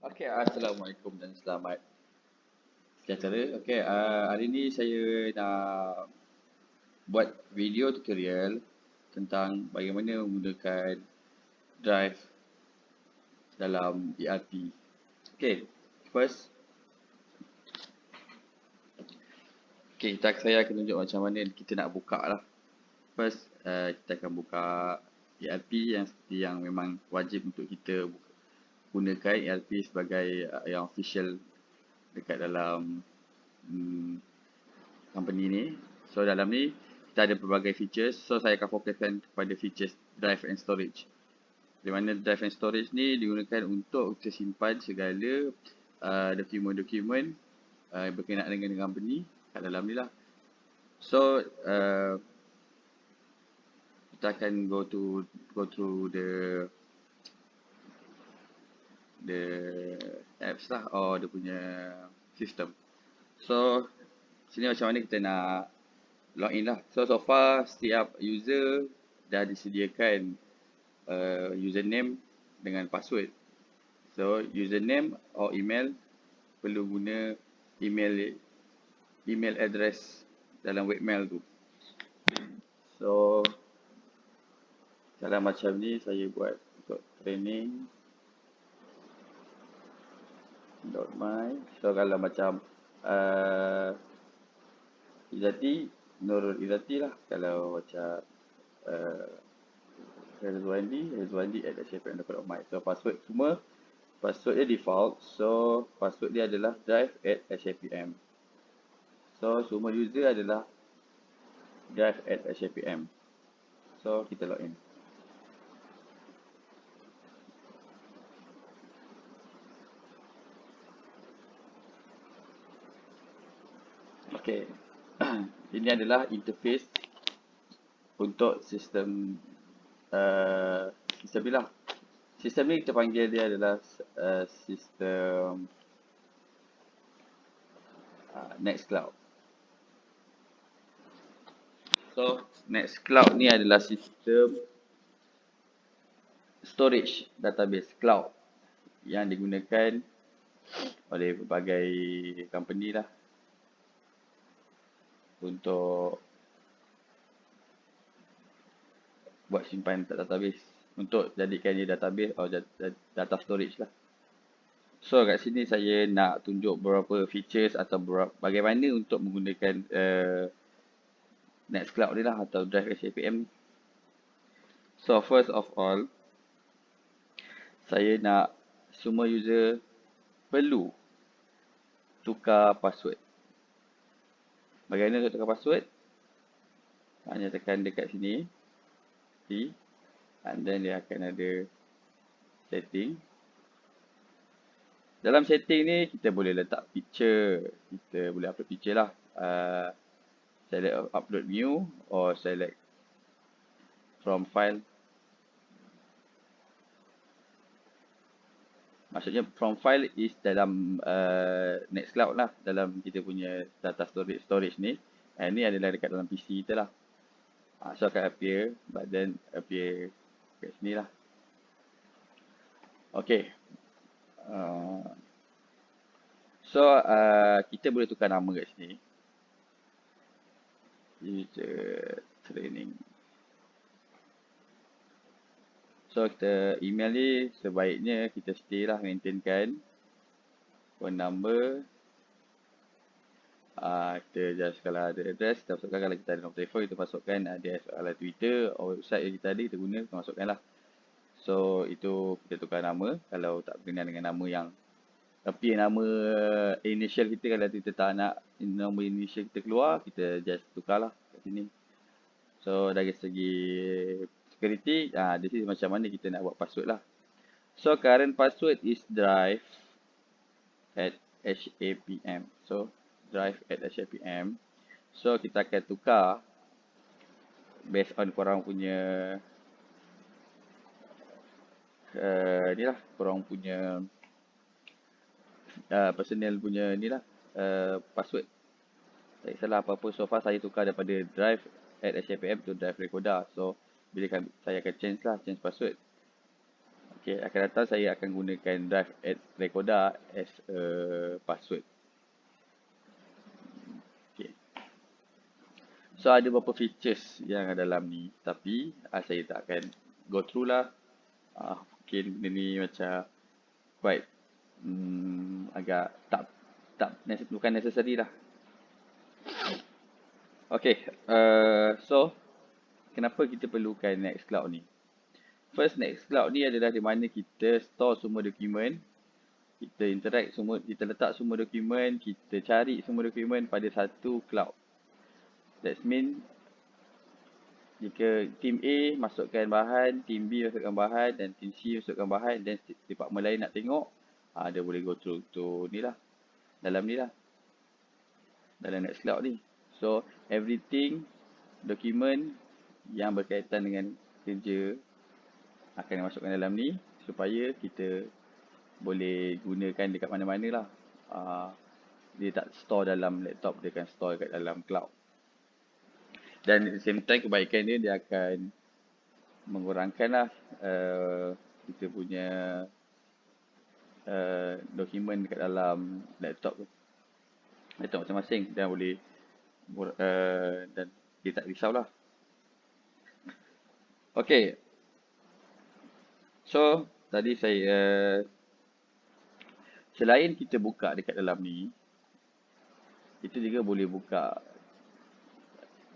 Okey, Assalamualaikum dan selamat sejahtera. Okey, hari ni saya nak buat video tutorial tentang bagaimana menggunakan Drive dalam ERP. Okey, first, saya akan tunjuk macam mana kita nak buka lah. First, kita akan buka ERP yang memang wajib untuk kita gunakan ERP sebagai yang official dekat dalam company ni. So dalam ni kita ada pelbagai features. So saya akan fokuskan kepada features drive and storage. Di mana drive and storage ni digunakan untuk kita simpan segala dokumen-dokumen berkenaan dengan company kat dalam ni lah. So kita akan go through the apps lah, or dia punya system. So sini macam mana kita nak login lah. So far setiap user dah disediakan username dengan password. So username or email perlu guna email address dalam webmail tu. So cara macam ni saya buat untuk training .my. So kalau macam Izzati, Nurul Izzati lah. Kalau macam Rezwandi@hpm.my. So password dia default. So password dia adalah drive@hpm. So semua user adalah drive@hpm. So kita login. Okay. Ini adalah interface untuk sistem ni lah. Sistem ni kita panggil dia adalah sistem Nextcloud. So Nextcloud ni adalah sistem storage database cloud yang digunakan oleh berbagai company lah untuk buat simpan database, untuk jadikan dia database atau data storage lah. So kat sini saya nak tunjuk beberapa features atau bagaimana untuk menggunakan Nextcloud ni lah, atau Drive HPM. So first of all, saya nak semua user perlu tukar password. Bagaimana untuk tukar password? Hanya tekan dekat sini, and then dia akan ada setting. Dalam setting ni kita boleh letak picture, kita boleh upload picture lah. Select upload new or select from file. Maksudnya from file is dalam Nextcloud lah, dalam kita punya data storage ni. Ni adalah dekat dalam PC kita lah. So akan appear, but then appear kat sini lah. Okay. So kita boleh tukar nama kat sini. User training. So kita email ni sebaiknya kita stay lah, maintainkan. Phone number. Kita just kalau ada address kita masukkan. Kalau kita ada nombor telefon kita masukkan. Ada soalan Twitter atau website yang kita ada kita guna, kita masukkan lah. So itu kita tukar nama. Kalau tak berkenaan dengan nama yang tapi nama initial kita, kalau kita tak nak nama initial kita keluar, kita just tukar lah kat sini. So dari segi security, di sini macam mana kita nak buat password lah. So current password is drive@hapm. So drive@hapm. So kita akan tukar based on korang punya ni lah, korang punya personal punya ni lah, password. Tak kisahlah apa-apa. So far saya tukar daripada drive@hapm to drive recorder. So bila saya akan change password. Okay, akan datang saya akan gunakan drive recorder as a password. Okay. So ada beberapa features yang ada dalam ni, tapi saya tak akan go through lah. Mungkin benda ni macam quite agak bukan necessary lah. Okay, so kenapa kita perlukan Nextcloud ni? First, Nextcloud ni adalah di mana kita store semua dokumen, kita interact semua, kita letak semua dokumen, kita cari semua dokumen pada satu cloud. That mean jika team A masukkan bahan, team B masukkan bahan dan team C masukkan bahan dan department lain nak tengok, dia boleh go through to ni lah, dalam Nextcloud ni. So everything dokumen yang berkaitan dengan kerja akan dimasukkan dalam ni supaya kita boleh gunakan dekat mana-mana lah. Dia tak store dalam laptop, dia akan store dekat dalam cloud. Dan at the same time kebaikan dia akan mengurangkan lah kita punya dokumen dekat dalam laptop masing-masing dan boleh dan kita tak risau lah. Okay. So, tadi saya selain kita buka dekat dalam ni, kita juga boleh buka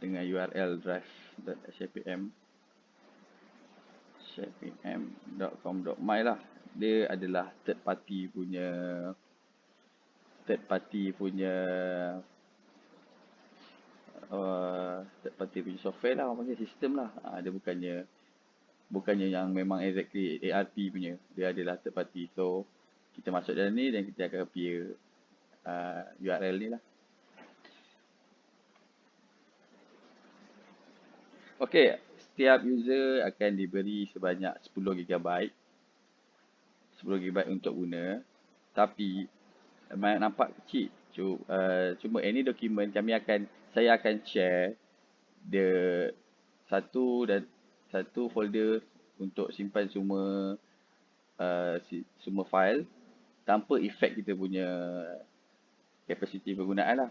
dengan URL drive.shpm.com.my lah. Dia adalah third party punya software lah, orang panggil sistem lah. Dia bukannya yang memang exactly ARP punya. Dia adalah third party. So, kita masuk dalam ni dan kita akan appear URL ni lah. Okay, setiap user akan diberi sebanyak 10 GB untuk guna. Tapi, nampak kecil. Cuma any dokumen saya akan share satu folder untuk simpan semua file tanpa efek kita punya kapasiti penggunaan lah.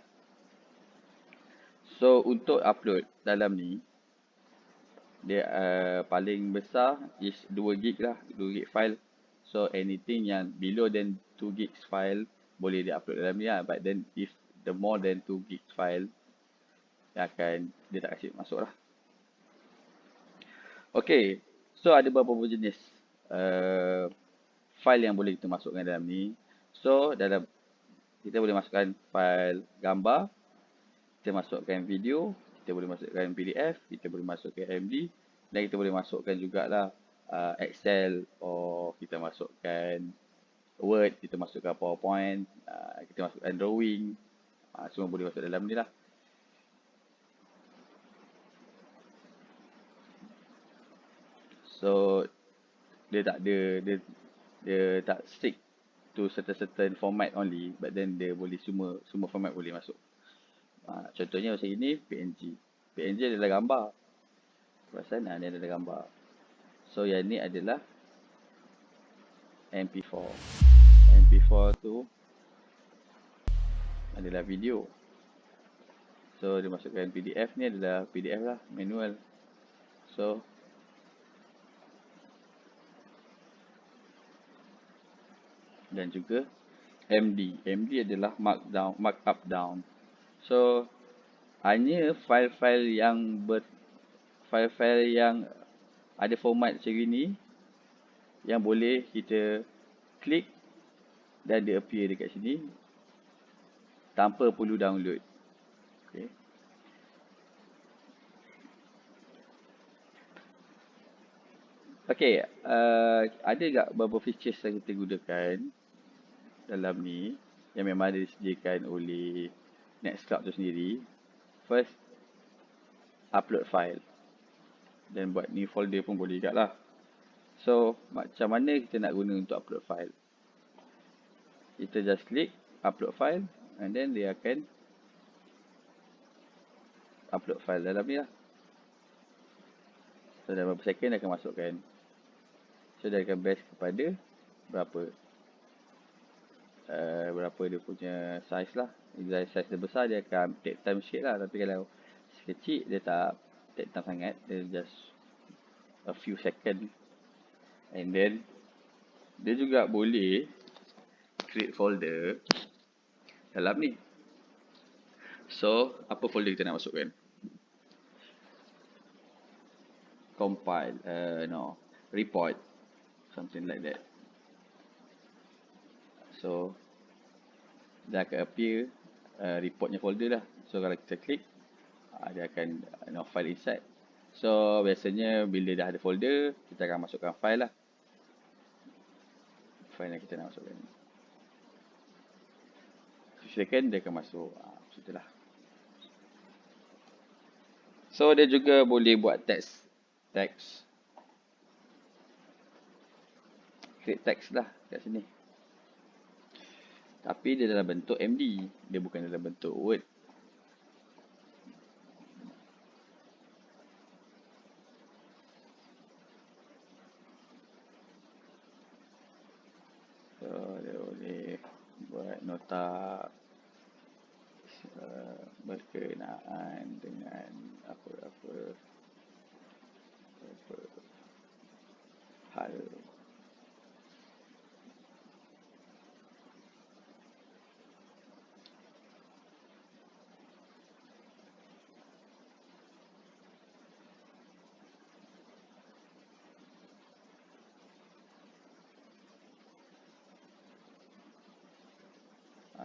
So untuk upload dalam ni, dia paling besar is 2 gig lah, 2 gig file. So anything yang below than 2 gig file boleh dia upload dalam ni lah. But then if the more than 2 gig file, dia tak kasi masuk lah. Okay, so ada beberapa jenis file yang boleh kita masukkan dalam ni. So kita boleh masukkan file gambar, kita masukkan video, kita boleh masukkan PDF, kita boleh masukkan MD dan kita boleh masukkan jugalah Excel, atau kita masukkan Word, kita masukkan PowerPoint, kita masukkan drawing, semua boleh masuk dalam ni lah. So dia tak stick to certain format only, but then dia boleh semua format boleh masuk. Contohnya macam ini PNG adalah gambar. Perasan ni adalah gambar. So yang ni adalah MP4. MP4 tu adalah video. So dia masukkan PDF ni adalah PDF lah, manual. So dan juga MD adalah markup down. So hanya file-file yang ada format macam ni yang boleh kita klik dan dia appear dekat sini tanpa perlu download. Okay. Okay, ada tak beberapa features yang kita gunakan dalam ni yang memang ada disediakan oleh Nextcloud tu sendiri. First, upload file. Dan buat new folder pun boleh juga lah. So, macam mana kita nak guna untuk upload file? Kita just klik upload file and then dia akan upload file dalam ni lah. So, dalam beberapa second dia akan masukkan. So dia akan base kepada berapa berapa dia punya size lah. Bila size dia besar dia akan take time sikit lah. Tapi kalau kecil dia tak take time sangat. Dia just a few second. And then dia juga boleh create folder dalam ni. So apa folder kita nak masukkan? Compile, no, report, something like that. So dia akan appear reportnya folder lah. So kalau kita klik, dia akan file inside. So biasanya bila dah ada folder, kita akan masukkan file lah. File yang kita nak masukkan. Second dia akan masuk. Macam itulah. So dia juga boleh buat text. Create text lah kat sini. Tapi dia dalam bentuk MD. Dia bukan dalam bentuk Word. So dia boleh buat nota berkenaan dengan apa hal.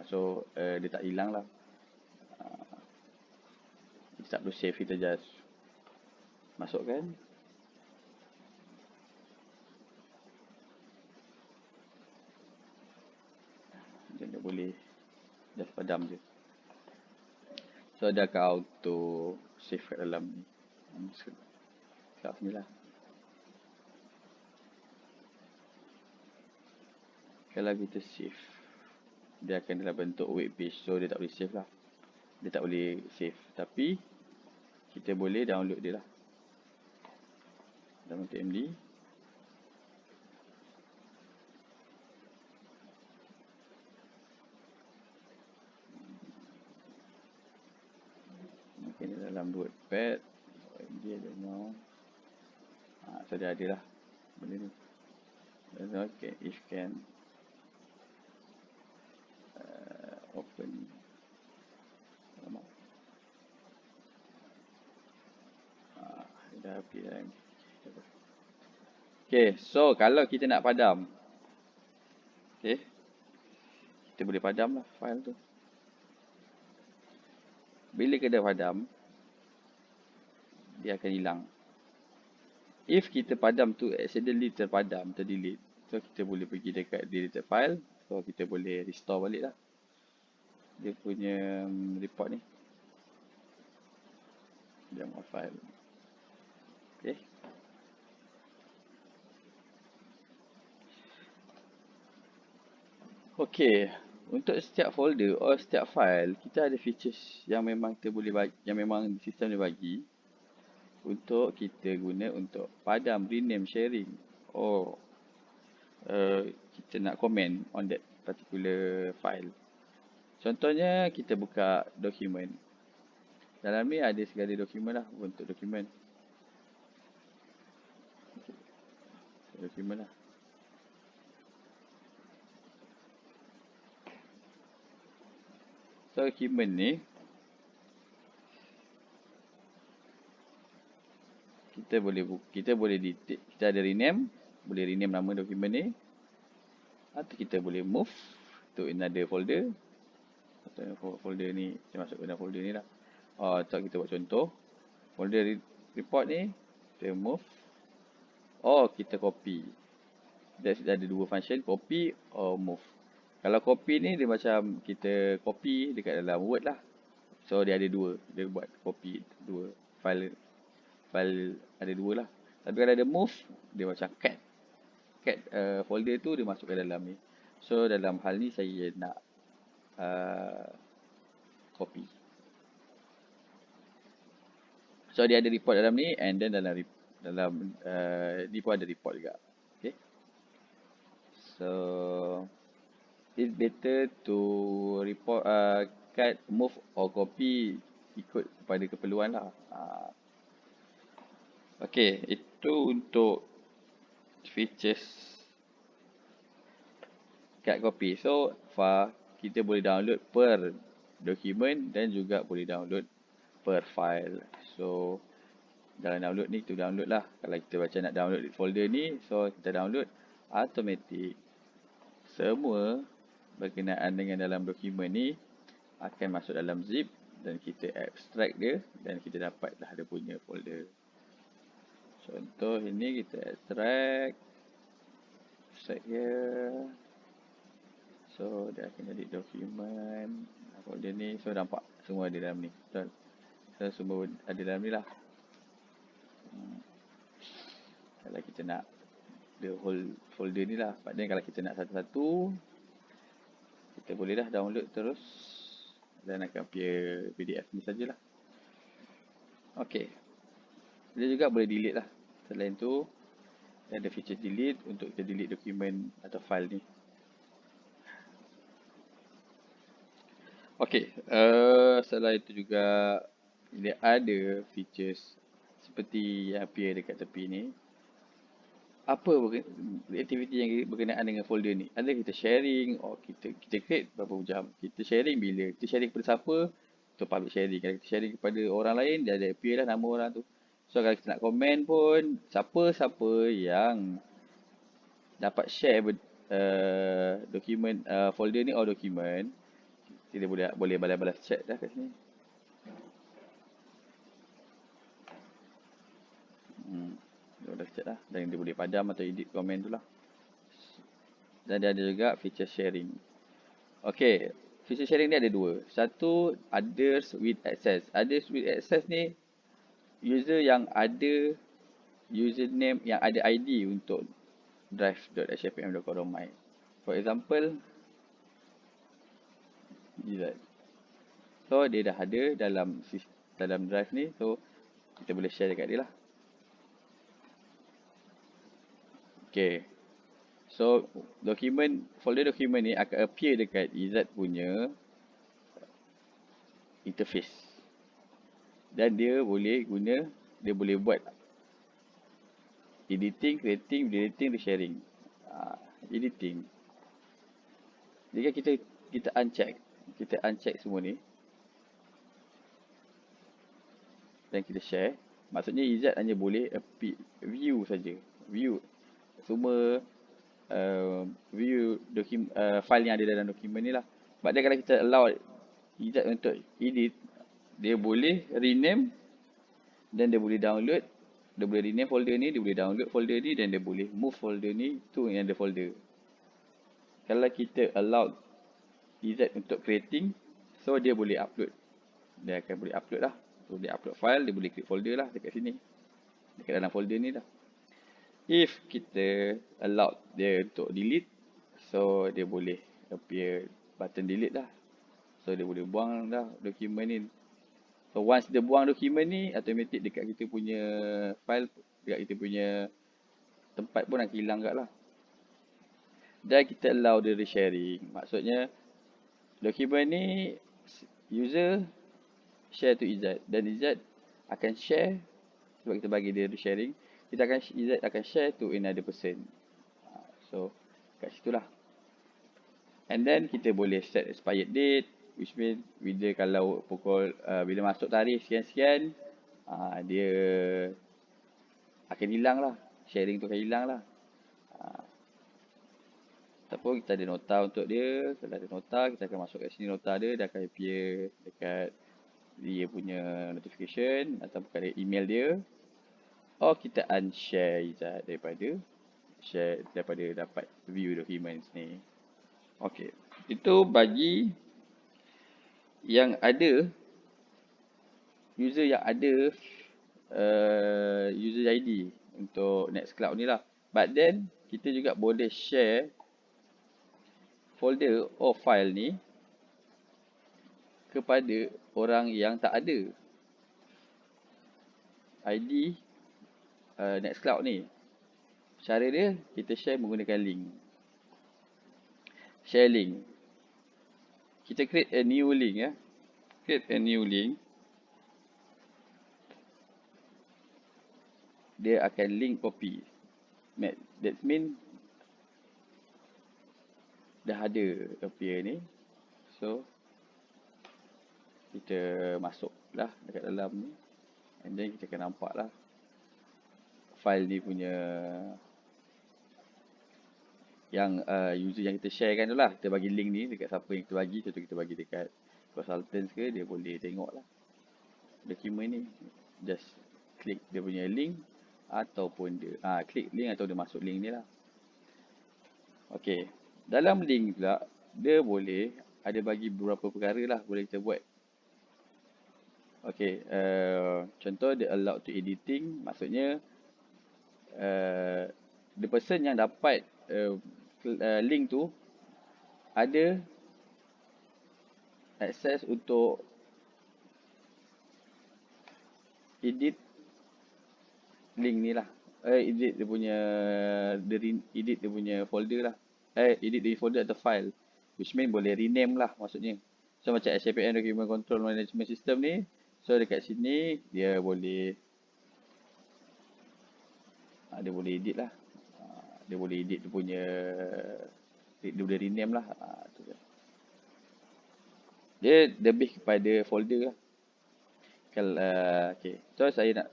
So dia tak hilang lah. Kita tak perlu save, kita just masukkan. Dan dia boleh just padam je. So dia akan auto save kat dalam ni. Kat sini lah. Kalau kita save, dia akan dalam bentuk web page. So dia tak boleh save lah. Dia tak boleh save. Tapi kita boleh download dia lah. Dalam bentuk MD. Mungkin dalam Notepad. MD ada mau. So dia ada lah. Benda ni. Okay, if can open. Dah habis lah. Okay, so kalau kita nak padam. Okay. Kita boleh padam lah file tu. Bila kita padam, dia akan hilang. If kita padam tu accidentally terpadam, terdelete. So kita boleh pergi dekat deleted file. So kita boleh restore balik lah. Dia punya report ni. Dia mau file. Okay. Okay. Untuk setiap folder atau setiap file, kita ada features yang memang kita boleh bagi, yang memang sistem dia bagi untuk kita guna untuk padam, rename, sharing. Kita nak comment on that particular file. Contohnya kita buka dokumen. Dalam ni ada segala dokumen lah, bentuk dokumen. Dokumen lah. So dokumen ni kita boleh detail, kita ada rename, boleh rename nama dokumen ni. Atau kita boleh move to another folder. Atau folder ni, kita masuk ke dalam folder ni lah. Atau kita buat contoh. Folder report ni, kita move. Kita copy. Dia ada dua function, copy or move. Kalau copy ni dia macam kita copy dekat dalam Word lah. So dia ada dua. Dia buat copy dua. File ada dua lah. Tapi kalau ada move, dia macam cat folder tu dia masuk ke dalam ni. So dalam hal ni saya nak copy. So dia ada report dalam ni, and then dalam ni pun ada report juga. Okay. So it's better to report cut, move or copy ikut kepada keperluan lah. Okay, itu untuk features cut copy. So far kita boleh download per dokumen dan juga boleh download per file. So dalam download ni kita download lah. Kalau kita macam nak download folder ni, so kita download automatic. Semua berkenaan dengan dalam dokumen ni akan masuk dalam zip dan kita extract dia dan kita dapatlah dia punya folder. Contoh ini kita extract here. So dia akan jadi dokumen folder ni. So nampak semua ada dalam ni. Betul. So semua ada dalam ni lah. Kalau kita nak the whole folder ni lah. Padahal kalau kita nak satu-satu, kita boleh dah download terus dan akan appear PDF ni sajalah. Okay. Dia juga boleh delete lah. Selain tu, ada feature delete untuk kita delete dokumen atau file ni. Okay. Selain itu juga dia ada features seperti yang appear dekat tepi ni. Apa aktiviti yang berkenaan dengan folder ni? Ada kita sharing, kita create berapa jam. Kita sharing bila? Kita sharing kepada siapa? Itu public sharing. Kalau kita sharing kepada orang lain, dia ada appear lah nama orang tu. So kalau kita nak komen pun, siapa-siapa yang dapat share dokumen folder ni or dokumen, kita boleh balas-balas chat dah kat sini. Balas chat lah. Dan dia boleh padam atau edit komen tu lah. Dan dia ada juga feature sharing. Okay, feature sharing ni ada dua. Satu, others with access. Others with access ni user yang ada username, yang ada ID untuk drive.hfpm.com.my. For example, Izzat. So dia dah ada dalam drive ni, so kita boleh share dekat dia lah. Okay. So folder dokumen ni akan appear dekat Izzat punya interface. Dan dia boleh buat editing, creating, deleting, sharing. Editing. Jika kita uncheck semua ni dan kita share, maksudnya Izzat hanya boleh view saja. View semua file yang ada dalam dokumen ni lah. Sebab kalau kita allow Izzat untuk edit, dia boleh rename dan dia boleh download. Dia boleh rename folder ni, dia boleh download folder ni dan dia boleh move folder ni to another folder. Kalau kita allow Izzat untuk creating, so dia boleh upload. Dia akan boleh upload lah. So dia upload file, dia boleh create folder lah dekat sini. Dekat dalam folder ni lah. If kita allow dia untuk delete, so dia boleh appear button delete lah. So dia boleh buang dah dokumen ni. So once dia buang dokumen ni, automatic dekat kita punya file, dekat kita punya tempat pun akan hilang kat lah. Dan kita allow dia resharing. Maksudnya dokumen ni user share to Izzat dan Izzat akan share sebab kita bagi dia resharing. Izzat akan share to another person. So kat situlah. And then kita boleh set expired date, which means bila masuk tarikh sekian-sekian, dia akan hilang lah. Sharing tu akan hilang lah. Ataupun kita ada nota untuk dia. Kalau ada nota, kita akan masuk kat sini nota dia akan appear dekat dia punya notification ataupun kat email dia. Or kita unshare Izzat daripada dapat view documents ni. Okay. Itu bagi yang ada user yang ada user ID untuk Nextcloud ni lah. But then kita juga boleh share folder or file ni kepada orang yang tak ada ID Nextcloud ni. Cara dia kita share menggunakan link. share link. Kita create a new link ya. Create a new link. Dia akan link copy. That mean dah ada appear ni. So kita masuk lah dekat dalam ni. And then kita akan nampak lah file ni punya yang user yang kita sharekan tu lah. Kita bagi link ni dekat siapa yang kita bagi. Contoh kita bagi dekat consultants ke, dia boleh tengok lah dokumen ni. Just klik dia punya link ataupun dia klik link atau dia masuk link ni lah. Okay, dalam link pula dia boleh ada bagi beberapa perkara lah boleh kita buat. Okay, contoh dia allowed to editing, maksudnya the person yang dapat link tu ada akses untuk edit link ni lah. Edit dia punya edit dia punya folder lah. Edit dia folder atau file, which mean boleh rename lah maksudnya. So macam SAPM Document Control Management System ni, so dekat sini dia boleh edit lah. Dia boleh edit dia punya, dia boleh rename lah. Dia lebih kepada folder lah. Okay, so saya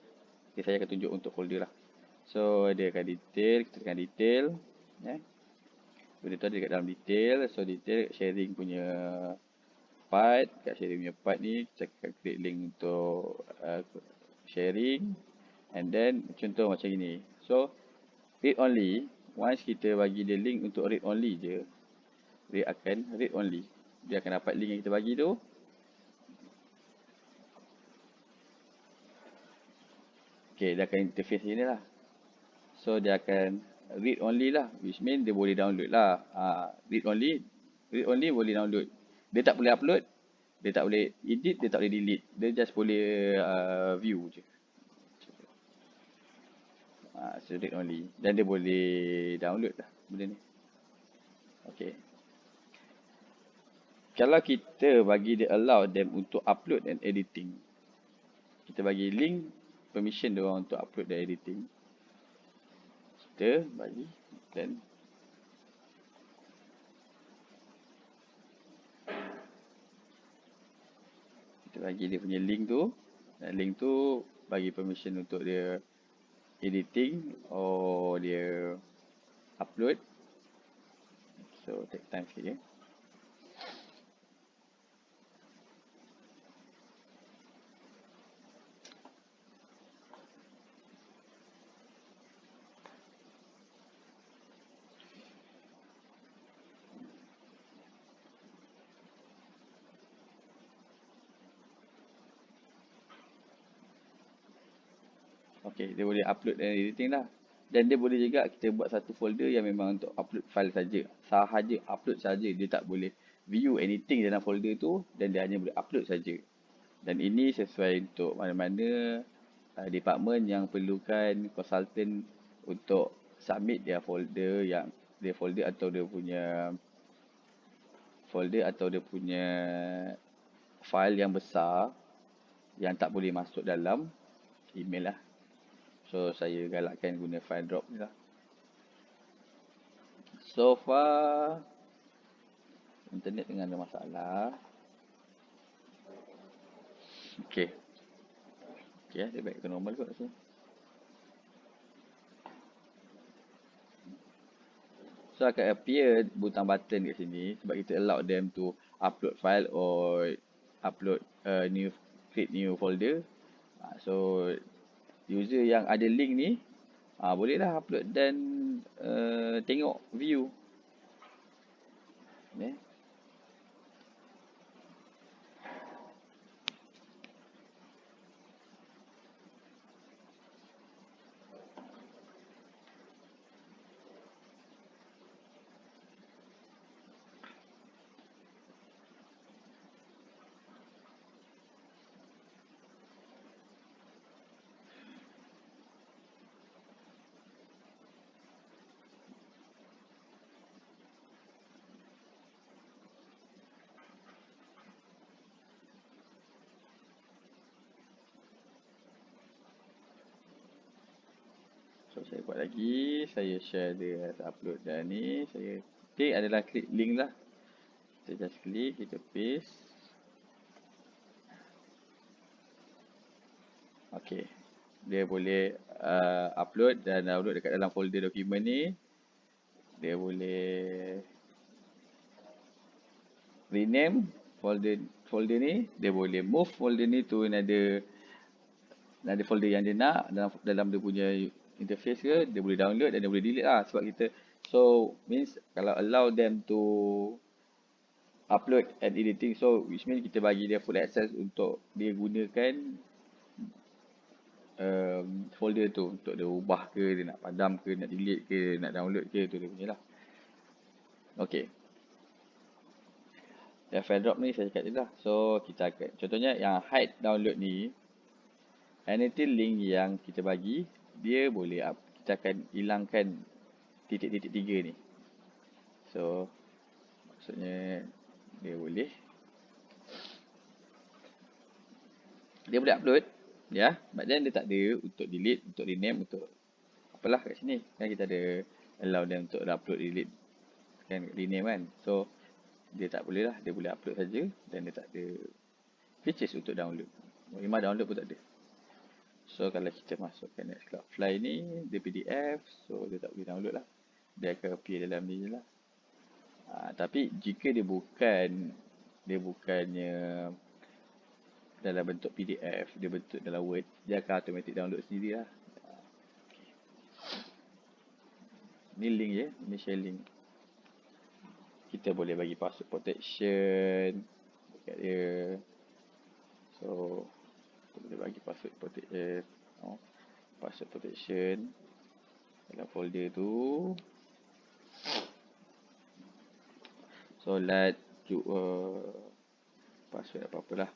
akan tunjuk untuk folder lah. So dia akan detail, kita tekan detail. Benda tu ada dekat dalam detail. So detail sharing punya part. Kat sharing punya part ni kita akan create link untuk sharing. And then contoh macam ini. So read only, once kita bagi dia link untuk read only je, dia akan read only. Dia akan dapat link yang kita bagi tu. Okay, dia akan interface sini lah. So dia akan read only lah, which mean dia boleh download lah. Read only boleh download. Dia tak boleh upload, dia tak boleh edit, dia tak boleh delete. Dia just boleh view je. So read only. Dan dia boleh download lah benda ni. Okay. Kalau kita bagi dia allow them untuk upload dan editing, kita bagi link permission dia orang untuk upload dan editing, kita bagi dan kita bagi dia punya link tu, dan link tu bagi permission untuk dia editing or dia upload. So take time sikit ya. Okay, dia boleh upload dan editing lah. Dan dia boleh juga kita buat satu folder yang memang untuk upload file saja. Sahaja upload saja, dia tak boleh view anything dalam folder tu, dan dia hanya boleh upload saja. Dan ini sesuai untuk mana-mana department yang perlukan consultant untuk submit dia folder atau dia punya file yang besar yang tak boleh masuk dalam email lah. So saya galakkan guna file drop ni lah. So far internet tengah ada masalah. Okay, dia back ke normal kot rasa. So akan appear button kat sini sebab kita allow them to upload file or upload create new folder. So user yang ada link ni bolehlah upload dan tengok view. So saya buat lagi, saya share dia, upload dan ni saya ketik adalah klik link lah. Kita just klik, kita paste. Okay, dia boleh upload dan download dekat dalam folder dokumen ni. Dia boleh rename folder ni, dia boleh move folder ni to another folder yang dia nak dalam dia punya interface ke, dia boleh download dan dia boleh delete lah sebab kita, so means kalau allow them to upload and editing, so which means kita bagi dia full access untuk dia gunakan folder tu untuk dia ubah ke, dia nak padam ke, nak delete ke, nak download ke, tu dia punya lah. Okay. Yang file drop ni saya cakap je lah. So kita akan, contohnya yang hide download ni, anything link yang kita bagi, dia boleh kita akan hilangkan titik-titik 3 ni. So maksudnya dia boleh upload ya, but then dia tak ada untuk delete, untuk rename, untuk apalah kat sini. Kan kita ada allow them untuk upload, delete, kan rename kan. So dia tak boleh lah, dia boleh upload saja dan dia tak ada features untuk download. Memang download pun tak ada. So kalau kita masukkan Nextcloud Fly ni, dia PDF, so dia tak boleh download lah. Dia akan appear dalam ni je lah. Tapi jika dia bukannya dalam bentuk PDF, dia bentuk dalam Word, dia akan automatic download sendiri lah. Ni link je, ni share link. Kita boleh bagi password protection dekat dia. So kita boleh bagi password protection, dalam folder tu. Solat, password apa-apalah.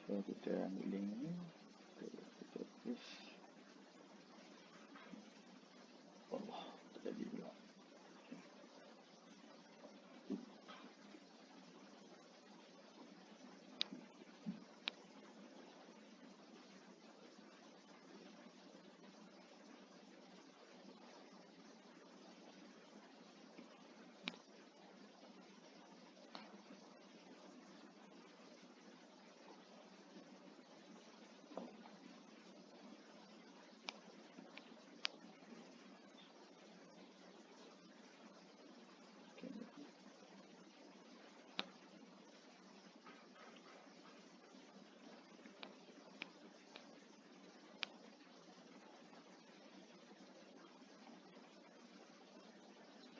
So kita ambil link ni, kita paste. Allah, tak jadi pula.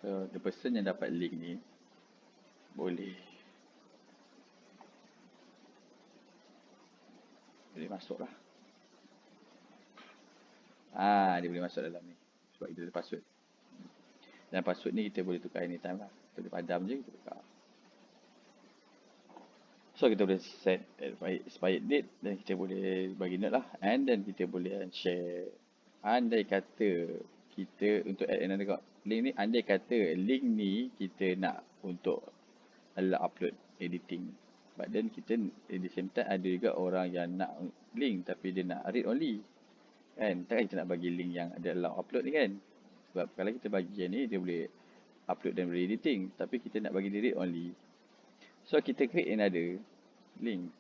So the person yang dapat link ni boleh masuk lah. Dia boleh masuk dalam ni sebab kita ada password. Dan password ni kita boleh tukar anytime lah. Kita boleh padam je, kita tukar. So kita boleh set expired date dan kita boleh bagi note lah. And then kita boleh share. Andai kata kita untuk add another link ni, andai kata link ni kita nak untuk allow upload editing. But then kita at the same time ada juga orang yang nak link tapi dia nak read only. Kan? Takkan kita nak bagi link yang ada allow upload ni kan? Sebab kalau kita bagi yang ni dia boleh upload dan boleh editing. Tapi kita nak bagi dia read only. So kita create another link.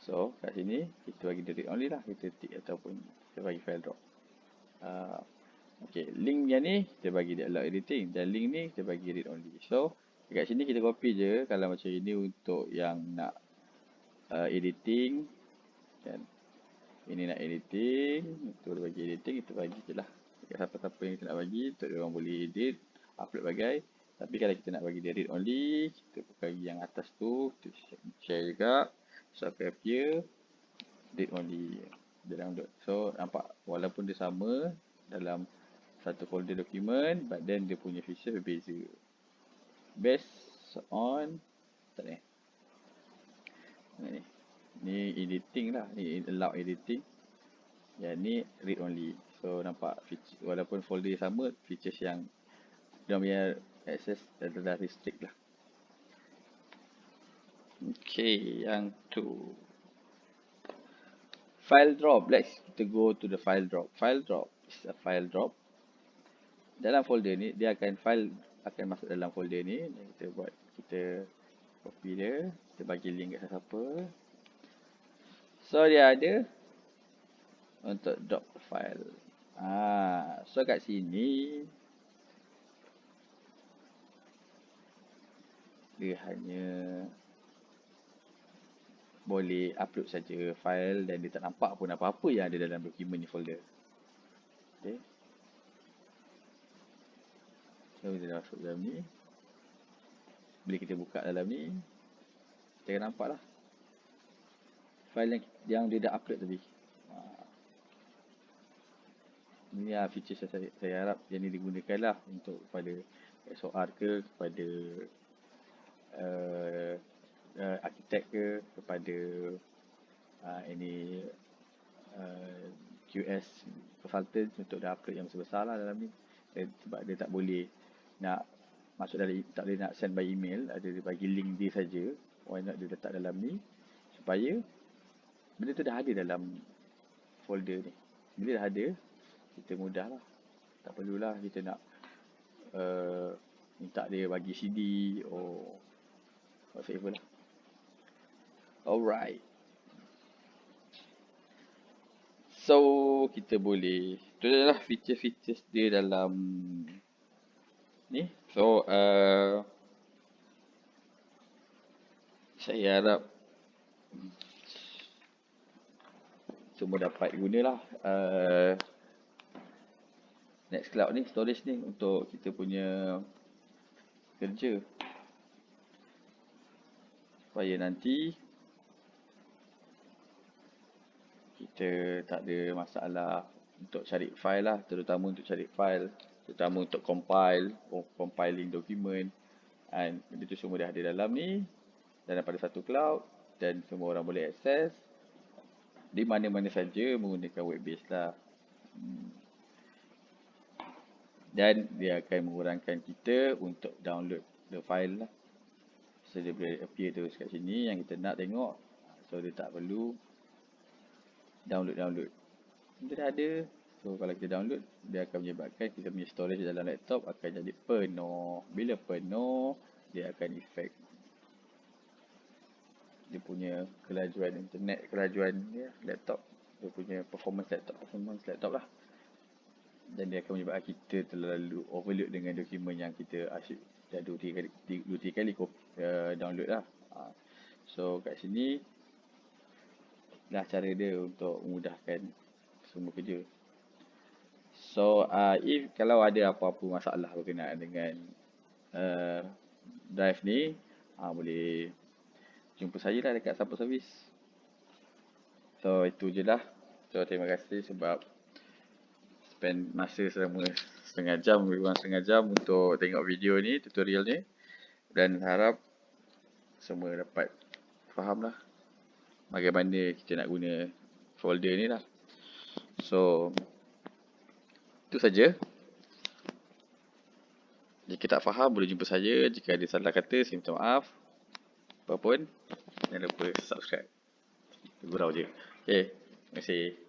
So kat sini kita bagi dia read only lah. Kita tick ataupun kita bagi file drop. Okay, link yang ni kita bagi dia allow editing. Dan link ni kita bagi read only. So dekat sini kita copy je. Kalau macam ini untuk yang nak editing kan. Ini nak editing, itu bagi editing, kita bagi je lah. Siapa-siapa yang kita nak bagi, untuk dia orang boleh edit, upload bagai. Tapi kalau kita nak bagi dia read only, kita bagi yang atas tu, kita share juga. So akan appear, read only, dia download. So nampak walaupun dia sama dalam satu folder dokumen, but then dia punya feature berbeza. Based on, tak ni. Ni editing lah, ni allow editing. Yang ni read only. So So nampak feature, walaupun folder sama, features yang dia punya access adalah restrict lah. Okay, yang tu file drop. Let's kita go to the file drop. File drop is a file drop. Dalam folder ni dia akan masuk dalam folder ni. Kita copy dia, kita bagi link kat siapa. So dia ada untuk drop file. So kat sini dia hanya boleh upload saja file dan dia tak nampak pun apa-apa yang ada dalam dokumen ni folder. Okay. So kita dah masuk dalam ni. Bila kita buka dalam ni, kita akan nampak lah file yang dia dah upload tadi. Ini lah feature saya harap yang ni digunakan lah untuk kepada SOR ke, kepada arkitek ke, kepada ini QS consultant untuk dah upload yang besar lah dalam ni. Sebab dia tak boleh nak masuk dalam, tak boleh nak send by email, ada dia bagi link dia saja. Why not dia letak dalam ni supaya benda tu dah ada dalam folder ni. Bila dah ada, kita mudah lah. Tak perlulah kita nak minta dia bagi CD whatever lah. Alright. So kita boleh, tu adalah feature-features dia dalam ni. So saya harap semua dapat gunalah Nextcloud ni, storage ni untuk kita punya kerja, supaya nanti kita tak ada masalah untuk cari file lah, terutama untuk cari file, terutama untuk compiling dokumen, dan benda tu semua dah ada dalam ni dan pada satu cloud, dan semua orang boleh akses di mana-mana saja menggunakan web based lah. Dan dia akan mengurangkan kita untuk download the file lah. So dia boleh appear terus kat sini yang kita nak tengok. So dia tak perlu download. Dia dah ada. So kalau kita download, dia akan menyebabkan kita punya storage dalam laptop akan jadi penuh. Bila penuh, dia akan effect dia punya kelajuan internet, kelajuan dia, laptop, dia punya performance laptop lah. Dan dia akan menyebabkan kita terlalu overload dengan dokumen yang kita asyik dah 2-3 kali download lah. So kat sini lah cara dia untuk memudahkan semua kerja. So kalau ada apa-apa masalah berkenaan dengan drive ni, boleh jumpa saya lah dekat support service. So itu je lah. So terima kasih sebab spend masa selama lebih kurang setengah jam untuk tengok video ni, tutorial ni, dan harap semua dapat faham lah bagaimana kita nak guna folder ni lah. So itu saja. Jika tak faham boleh jumpa saya. Jika ada salah kata saya minta maaf. Apapun, jangan lupa subscribe. Gurau je. Okay, terima kasih.